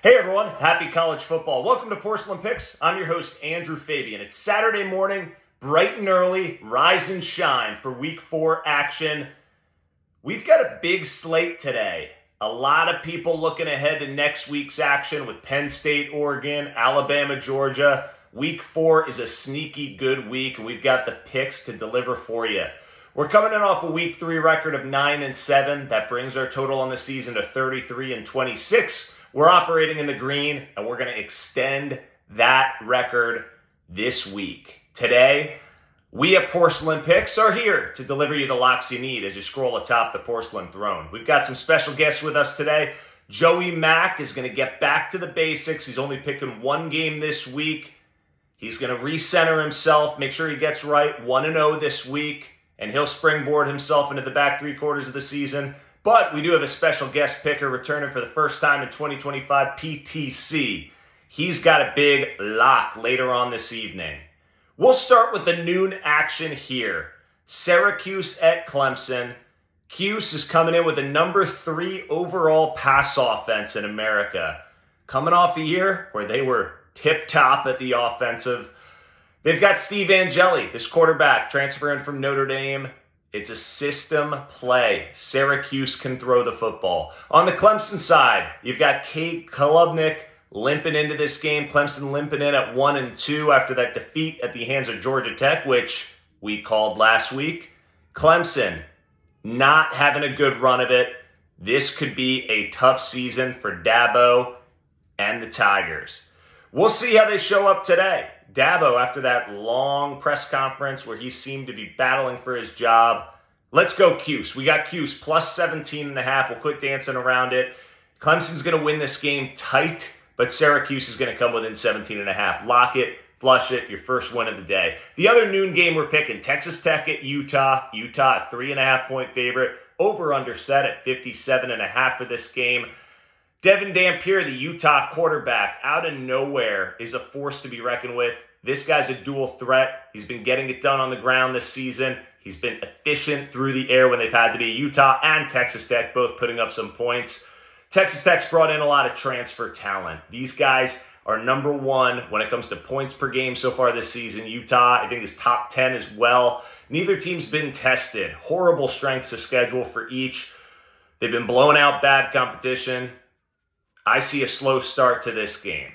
Hey everyone, happy college football. Welcome to Porcelain Picks. I'm your host, Andrew Fabian. It's Saturday morning, bright and early, rise and shine for week 4 action. We've got a big slate today. A lot of people looking ahead to next week's action with Penn State, Oregon, Alabama, Georgia. Week 4 is a sneaky good week, and we've got the picks to deliver for you. We're coming in off a week 3 record of 9-7. That brings our total on the season to 33-26. We're operating in the green, and we're going to extend that record this week. Today, we at Porcelain Picks are here to deliver you the locks you need as you scroll atop the porcelain throne. We've got some special guests with us today. Joey Mack is going to get back to the basics. He's only picking one game this week. He's going to recenter himself, make sure he gets right 1-0 this week, and he'll springboard himself into the back 3 quarters of the season. But we do have a special guest picker returning for the first time in 2025, PTC. He's got a big lock later on this evening. We'll start with the noon action here. Syracuse at Clemson. Cuse is coming in with a number 3 overall pass offense in America. Coming off a year where they were tip-top at the offensive. They've got Steve Angeli, this quarterback, transferring from Notre Dame. It's a system play. Syracuse can throw the football. On the Clemson side, you've got Cade Klubnik limping into this game. Clemson limping in at 1-2 after that defeat at the hands of Georgia Tech, which we called last week. Clemson not having a good run of it. This could be a tough season for Dabo and the Tigers. We'll see how they show up today. Dabo, after that long press conference where he seemed to be battling for his job. Let's go Cuse. We got Cuse plus 17.5. We'll quit dancing around it. Clemson's going to win this game tight, but Syracuse is going to come within 17.5. Lock it, flush it, your first win of the day. The other noon game we're picking, Texas Tech at Utah. Utah, a 3.5-point favorite. Over-under set at 57.5 for this game. Devin Dampier, the Utah quarterback, out of nowhere is a force to be reckoned with. This guy's a dual threat. He's been getting it done on the ground this season. He's been efficient through the air when they've had to be. Utah and Texas Tech both putting up some points. Texas Tech's brought in a lot of transfer talent. These guys are number 1 when it comes to points per game so far this season. Utah, I think, is top 10 as well. Neither team's been tested. Horrible strengths of schedule for each. They've been blowing out bad competition. I see a slow start to this game.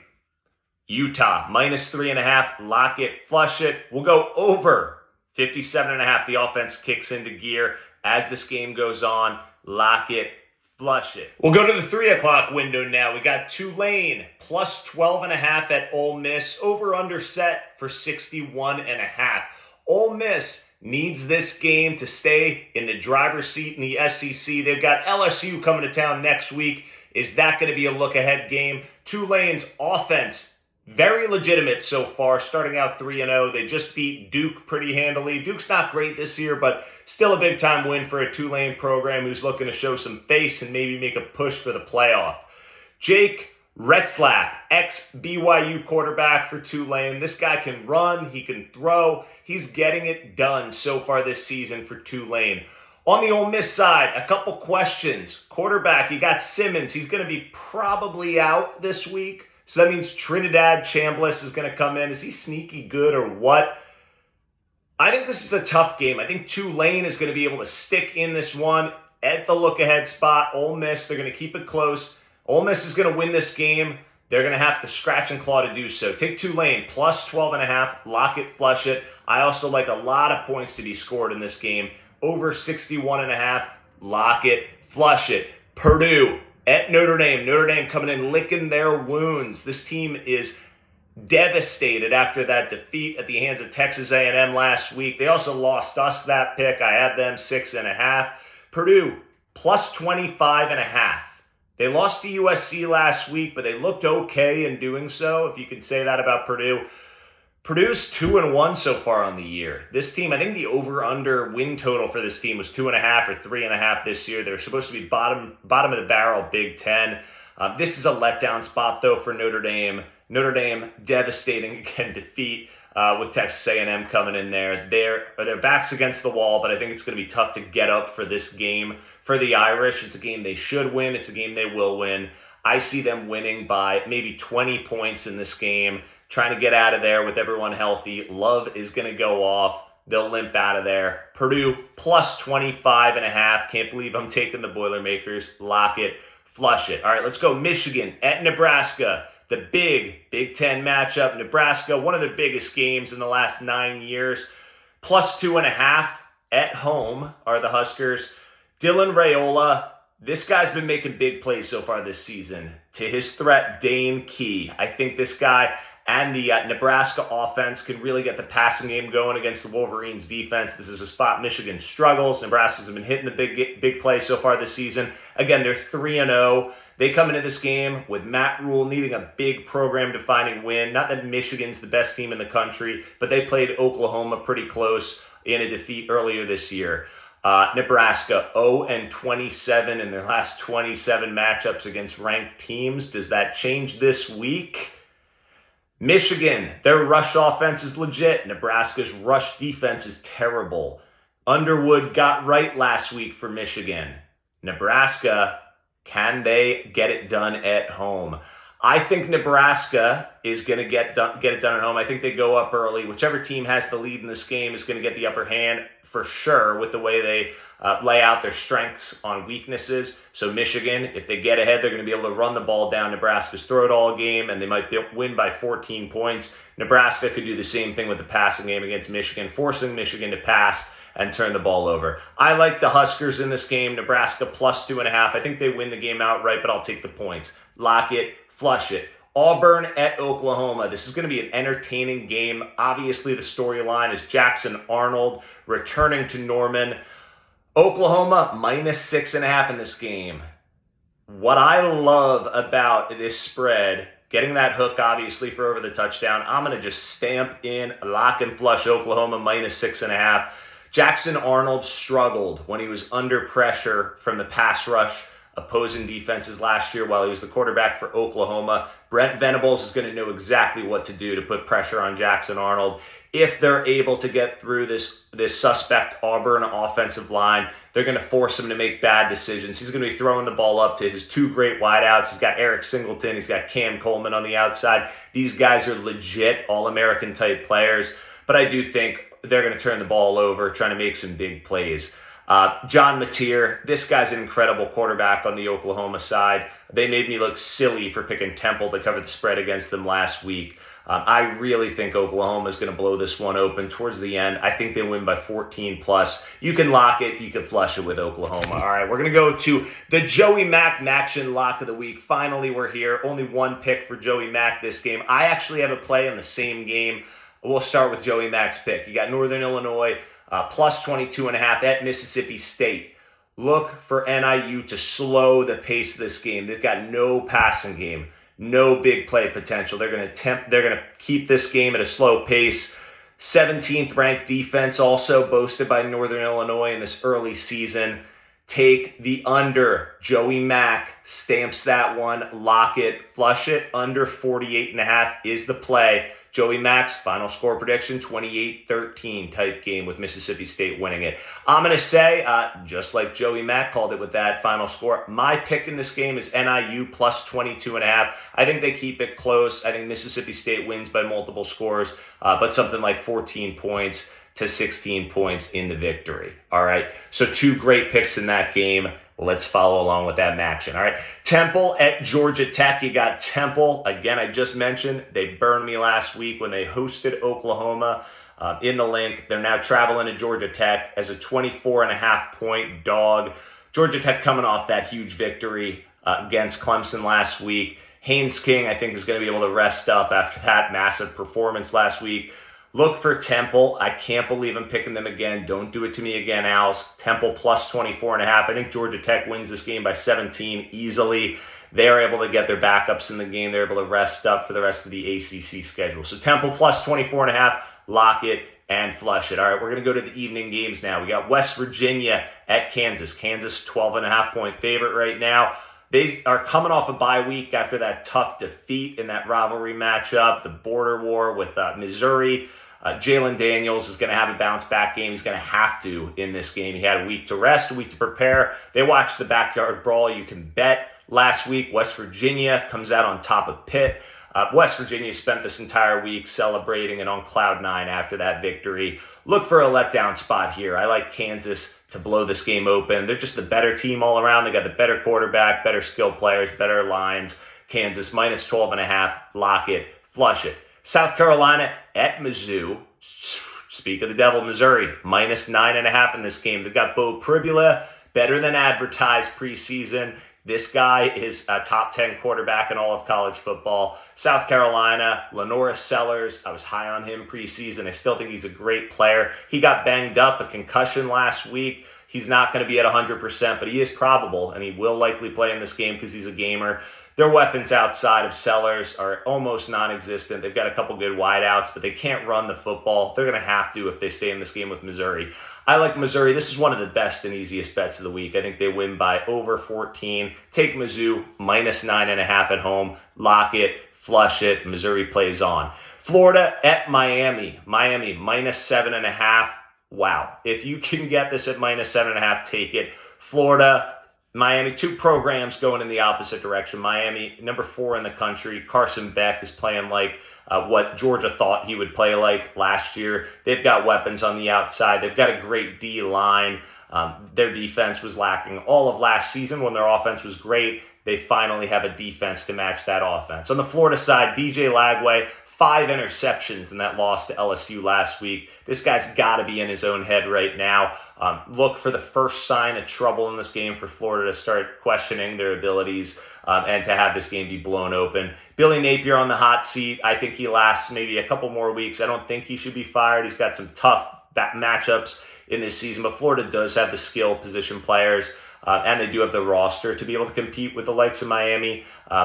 Utah, minus 3.5. Lock it, flush it. We'll go over 57.5. The offense kicks into gear as this game goes on. Lock it, flush it. We'll go to the 3 o'clock window now. We got Tulane, plus 12.5 at Ole Miss. Over under set for 61.5. Ole Miss needs this game to stay in the driver's seat in the SEC. They've got LSU coming to town next week. Is that going to be a look-ahead game? Tulane's offense, very legitimate so far, starting out 3-0. They just beat Duke pretty handily. Duke's not great this year, but still a big-time win for a Tulane program who's looking to show some face and maybe make a push for the playoff. Jake Retzlaff, ex-BYU quarterback for Tulane. This guy can run, he can throw. He's getting it done so far this season for Tulane. On the Ole Miss side, a couple questions. Quarterback, you got Simmons. He's going to be probably out this week. So that means Trinidad Chambliss is going to come in. Is he sneaky good or what? I think this is a tough game. I think Tulane is going to be able to stick in this one at the look-ahead spot. Ole Miss, they're going to keep it close. Ole Miss is going to win this game. They're going to have to scratch and claw to do so. Take Tulane, plus 12.5. Lock it, flush it. I also like a lot of points to be scored in this game. Over 61.5, lock it, flush it. Purdue at Notre Dame. Notre Dame coming in licking their wounds. This team is devastated after that defeat at the hands of Texas A&M last week. They also lost us that pick. I had them 6.5. Purdue, plus 25.5. They lost to USC last week, but they looked okay in doing so, if you can say that about Purdue. Purdue's 2-1 so far on the year. This team, I think the over-under win total for this team was 2.5 or 3.5 this year. They're supposed to be bottom of the barrel Big Ten. This is a letdown spot, though, for Notre Dame. Notre Dame, devastating, again, defeat with Texas A&M coming in there. Their backs against the wall, but I think it's going to be tough to get up for this game. For the Irish, it's a game they should win. It's a game they will win. I see them winning by maybe 20 points in this game, trying to get out of there with everyone healthy. Love is going to go off. They'll limp out of there. Purdue plus 25.5. Can't believe I'm taking the Boilermakers. Lock it, flush it. All right, let's go. Michigan at Nebraska. The Big Ten matchup. Nebraska, one of the biggest games in the last 9 years. Plus 2.5 at home are the Huskers. Dylan Raiola, this guy's been making big plays so far this season. To his threat, Dane Key. I think this guy and the Nebraska offense can really get the passing game going against the Wolverines defense. This is a spot Michigan struggles. Nebraska's been hitting the big play so far this season. Again, they're 3-0. They come into this game with Matt Rule needing a big program-defining win. Not that Michigan's the best team in the country, but they played Oklahoma pretty close in a defeat earlier this year. Nebraska 0-27 in their last 27 matchups against ranked teams. Does that change this week? Michigan, their rush offense is legit. Nebraska's rush defense is terrible. Underwood got right last week for Michigan. Nebraska, can they get it done at home? I think Nebraska is going to get it done at home. I think they go up early. Whichever team has the lead in this game is going to get the upper hand for sure with the way they lay out their strengths on weaknesses. So Michigan, if they get ahead, they're going to be able to run the ball down Nebraska's throat all game, and they might win by 14 points. Nebraska could do the same thing with the passing game against Michigan, forcing Michigan to pass and turn the ball over. I like the Huskers in this game. Nebraska plus 2.5. I think they win the game outright, but I'll take the points. Lock it, flush it. Auburn at Oklahoma. This is going to be an entertaining game. Obviously, the storyline is Jackson Arnold returning to Norman. Oklahoma minus 6.5 in this game. What I love about this spread, getting that hook obviously for over the touchdown, I'm going to just stamp in lock and flush Oklahoma minus 6.5. Jackson Arnold struggled when he was under pressure from the pass rush opposing defenses last year while he was the quarterback for Oklahoma. Brent Venables is going to know exactly what to do to put pressure on Jackson Arnold. If they're able to get through this suspect Auburn offensive line, they're going to force him to make bad decisions. He's going to be throwing the ball up to his two great wideouts. He's got Eric Singleton. He's got Cam Coleman on the outside. These guys are legit All-American type players, but I do think they're going to turn the ball over, trying to make some big plays. John Mateer, this guy's an incredible quarterback on the Oklahoma side. They made me look silly for picking Temple to cover the spread against them last week. I really think Oklahoma is going to blow this one open towards the end. I think they win by 14 plus. You can lock it. You can flush it with Oklahoma. All right, we're going to go to the Joey Mack Maction lock of the week. Finally, we're here. Only one pick for Joey Mack this game. I actually have a play in the same game. We'll start with Joey Mack's pick. You got Northern Illinois plus 22.5 at Mississippi State. Look for NIU to slow the pace of this game. They've got no passing game, no big play potential. They're going to keep this game at a slow pace. 17th ranked defense also boasted by Northern Illinois in this early season. Take the under. Joey Mack stamps that one. Lock it. Flush it. Under 48.5 is the play. Joey Mack's final score prediction, 28-13 type game with Mississippi State winning it. I'm going to say, just like Joey Mack called it with that final score, my pick in this game is NIU plus 22.5. I think they keep it close. I think Mississippi State wins by multiple scores, but something like 14 points to 16 points in the victory. All right, so two great picks in that game. Let's follow along with that action. All right, Temple at Georgia Tech. You got Temple. Again, I just mentioned they burned me last week when they hosted Oklahoma in the link. They're now traveling to Georgia Tech as a 24.5 point dog. Georgia Tech coming off that huge victory against Clemson last week. Haynes King, I think, is going to be able to rest up after that massive performance last week. Look for Temple. I can't believe I'm picking them again. Don't do it to me again, Owls. Temple plus 24.5. I think Georgia Tech wins this game by 17 easily. They're able to get their backups in the game. They're able to rest up for the rest of the ACC schedule. So Temple plus 24.5. Lock it and flush it. All right, we're going to go to the evening games now. We got West Virginia at Kansas. Kansas 12.5 point favorite right now. They are coming off a bye week after that tough defeat in that rivalry matchup, the border war with Missouri. Jalen Daniels is going to have a bounce-back game. He's going to have to in this game. He had a week to rest, a week to prepare. They watched the backyard brawl. You can bet last week. West Virginia comes out on top of Pitt. West Virginia spent this entire week celebrating and on cloud nine after that victory. Look for a letdown spot here. I like Kansas to blow this game open. They're just the better team all around. They got the better quarterback, better skill players, better lines. Kansas minus 12.5. Lock it, flush it. South Carolina at Mizzou. Speak of the devil, Missouri minus 9.5 in this game. They've got Bo Pribula, better than advertised preseason. This guy is a top 10 quarterback in all of college football. South Carolina, Lenora Sellers, I was high on him preseason. I still think he's a great player. He got banged up, a concussion last week. He's not going to be at 100%, but he is probable, and he will likely play in this game because he's a gamer. Their weapons outside of Sellers are almost non-existent. They've got a couple good wideouts, but they can't run the football. They're going to have to if they stay in this game with Missouri. I like Missouri. This is one of the best and easiest bets of the week. I think they win by over 14. Take Mizzou minus 9.5 at home. Lock it, flush it. Missouri plays on. Florida at Miami. Miami minus 7.5. Wow. If you can get this at minus 7.5, take it. Florida, Miami, two programs going in the opposite direction. Miami, number 4 in the country. Carson Beck is playing like what Georgia thought he would play like last year. They've got weapons on the outside. They've got a great D-line. Their defense was lacking all of last season when their offense was great. They finally have a defense to match that offense. On the Florida side, DJ Lagway, 5 interceptions in that loss to LSU last week. This guy's got to be in his own head right now. Look for the first sign of trouble in this game for Florida to start questioning their abilities and to have this game be blown open. Billy Napier on the hot seat. I think he lasts maybe a couple more weeks. I don't think he should be fired. He's got some tough matchups in this season, but Florida does have the skill position players. And they do have the roster to be able to compete with the likes of Miami.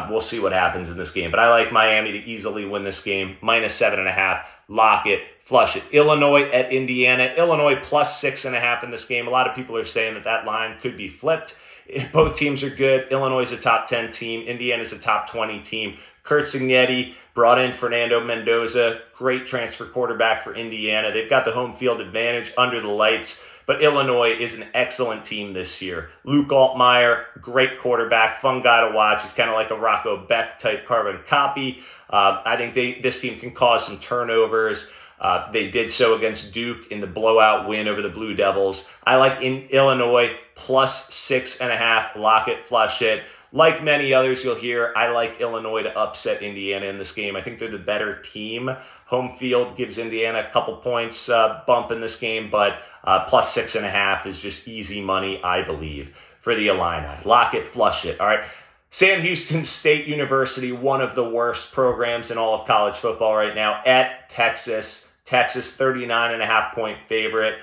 We'll see what happens in this game. But I like Miami to easily win this game. Minus 7.5. Lock it. Flush it. Illinois at Indiana. Illinois plus 6.5 in this game. A lot of people are saying that line could be flipped. Both teams are good. Illinois is a top 10 team. Indiana is a top 20 team. Kurt Signetti brought in Fernando Mendoza. Great transfer quarterback for Indiana. They've got the home field advantage under the lights. But Illinois is an excellent team this year. Luke Altmaier, great quarterback, fun guy to watch. He's kind of like a Rocco Beck type carbon copy. I think this team can cause some turnovers. They did so against Duke in the blowout win over the Blue Devils. I like Illinois plus 6.5. Lock it, flush it. Like many others you'll hear, I like Illinois to upset Indiana in this game. I think they're the better team. Home field gives Indiana a couple points bump in this game, but plus 6.5 is just easy money, I believe, for the Illini. Lock it, flush it. All right. Sam Houston State University, one of the worst programs in all of college football right now, at Texas. Texas, 39.5-point favorite.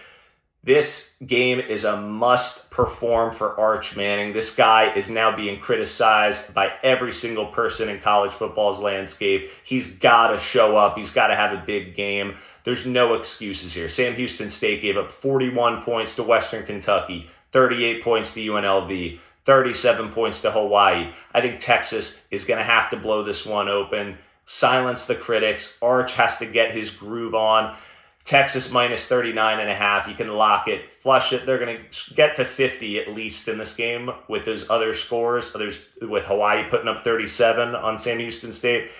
This game is a must perform for Arch Manning. This guy is now being criticized by every single person in college football's landscape. He's got to show up. He's got to have a big game. There's no excuses here. Sam Houston State gave up 41 points to Western Kentucky, 38 points to UNLV, 37 points to Hawaii. I think Texas is going to have to blow this one open, silence the critics. Arch has to get his groove on. Texas minus 39.5. You can lock it, flush it. They're going to get to 50 at least in this game with those other scores. Others with Hawaii putting up 37 on Sam Houston State.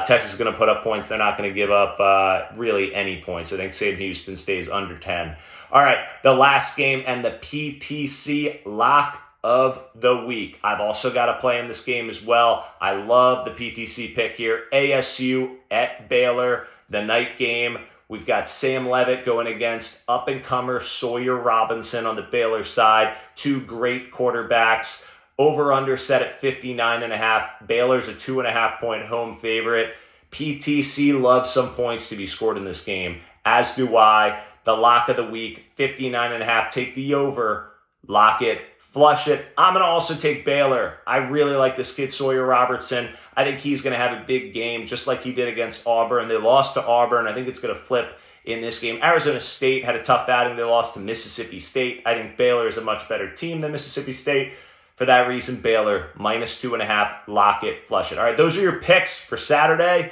Texas is going to put up points. They're not going to give up really any points. I think Sam Houston stays under 10. All right, the last game and the PTC lock of the week. I've also got a play in this game as well. I love the PTC pick here. ASU at Baylor, the night game. We've got Sam Levitt going against up-and-comer Sawyer Robinson on the Baylor side. Two great quarterbacks. Over-under set at 59.5. Baylor's a 2.5-point home favorite. PTC loves some points to be scored in this game, as do I. The lock of the week, 59.5. Take the over. Lock it. Flush it. I'm going to also take Baylor. I really like this kid, Sawyer Robertson. I think he's going to have a big game, just like he did against Auburn. They lost to Auburn. I think it's going to flip in this game. Arizona State had a tough outing. They lost to Mississippi State. I think Baylor is a much better team than Mississippi State. For that reason, Baylor, minus 2.5. Lock it, flush it. All right, those are your picks for Saturday.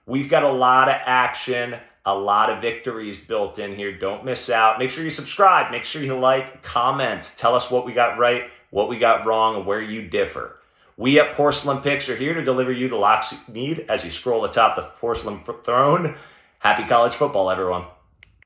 We've got a lot of action, a lot of victories built in here. Don't miss out. Make sure you subscribe. Make sure you like, comment. Tell us what we got right, what we got wrong, and where you differ. We at Porcelain Picks are here to deliver you the locks you need as you scroll atop the porcelain throne. Happy college football, everyone.